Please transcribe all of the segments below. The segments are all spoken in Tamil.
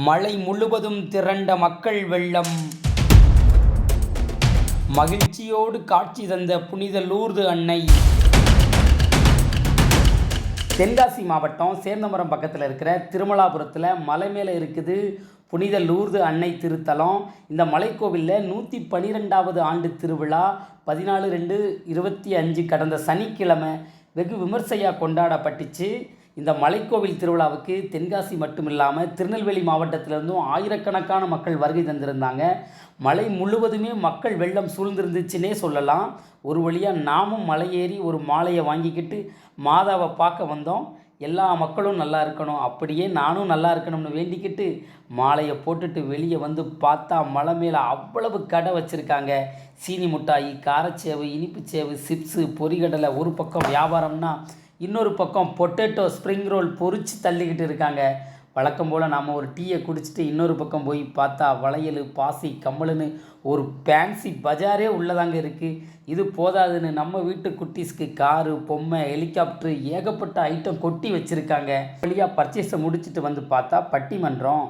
மலை முழுவதும் திரண்ட மக்கள் வெள்ளம். மகிழ்ச்சியோடு காட்சி தந்த புனித லூர்து அன்னை. தென்காசி மாவட்டம் சேர்ந்தமரம் பக்கத்தில் இருக்கிற திருமலாபுரத்தில் மலை மேலே இருக்குது புனித லூர்து அன்னை திருத்தலம். இந்த மலைக்கோவிலில் 112வது ஆண்டு திருவிழா 14/2/25 கடந்த சனிக்கிழமை வெகு விமர்சையாக கொண்டாடப்பட்டுச்சு. இந்த மலைக்கோவில் திருவிழாவுக்கு தென்காசி மட்டும் இல்லாமல் திருநெல்வேலி மாவட்டத்திலிருந்தும் ஆயிரக்கணக்கான மக்கள் வருகை தந்திருந்தாங்க. மலை முழுவதுமே மக்கள் வெள்ளம் சூழ்ந்திருந்துச்சுன்னே சொல்லலாம். ஒரு வழியாக நாமும் மலை ஏறி ஒரு மாலையை வாங்கிக்கிட்டு மாதாவை பார்க்க வந்தோம். எல்லா மக்களும் நல்லா இருக்கணும், அப்படியே நானும் நல்லா இருக்கணும்னு வேண்டிக்கிட்டு மாலையை போட்டுட்டு வெளியே வந்து பார்த்தா மலை மேலே அவ்வளவு கடை வச்சுருக்காங்க. சீனி மிட்டாயி, காரச்சேவு, இனிப்புச்சேவு, சிப்ஸு, பொரிகடலை ஒரு பக்கம் வியாபாரம்னா இன்னொரு பக்கம் பொட்டேட்டோ ஸ்ப்ரிங் ரோல் பொறிச்சு தள்ளிக்கிட்டு இருக்காங்க. வழக்கம் போல் நாம் ஒரு டீயை குடிச்சிட்டு இன்னொரு பக்கம் போய் பார்த்தா வளையல், பாசி, கம்மலுன்னு ஒரு ஃபேன்சி பஜாரே உள்ளதாங்க இருக்குது. இது போதாதுன்னு நம்ம வீட்டு குட்டீஸ்க்கு காரு, பொம்மை, ஹெலிகாப்டரு ஏகப்பட்ட ஐட்டம் கொட்டி வச்சுருக்காங்க. வழியாக பர்ச்சேஸை முடிச்சுட்டு வந்து பார்த்தா பட்டிமன்றம்.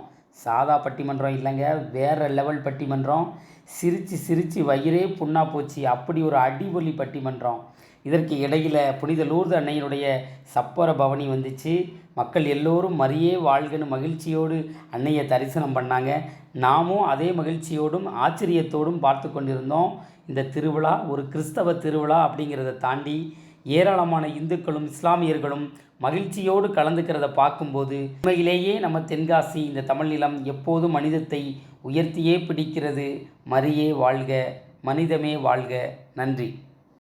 சாதா பட்டிமன்றம் இல்லைங்க, வேறு லெவல் பட்டிமன்றம். சிரித்து சிரித்து வயிறே புண்ணா போச்சு, அப்படி ஒரு அடிபொலி பட்டிமன்றம். இதற்கு இடையில் புனித லூர்து அன்னையினுடைய சப்பர பவனி வந்துச்சு. மக்கள் எல்லோரும் மரியே வாழ்கன்னு மகிழ்ச்சியோடு அன்னையை தரிசனம் பண்ணாங்க. நாமும் அதே மகிழ்ச்சியோடும் ஆச்சரியத்தோடும் பார்த்து கொண்டிருந்தோம். இந்த திருவிழா ஒரு கிறிஸ்தவ திருவிழா அப்படிங்கிறத தாண்டி ஏராளமான இந்துக்களும் இஸ்லாமியர்களும் மகிழ்ச்சியோடு கலந்துக்கிறத பார்க்கும்போது உண்மையிலேயே நம்ம தென்காசி இந்த தமிழ் நிலம் எப்போதும் மனிதத்தை உயர்த்தியே பிடிக்கிறது. மரியே வாழ்க, மனிதமே வாழ்க. நன்றி.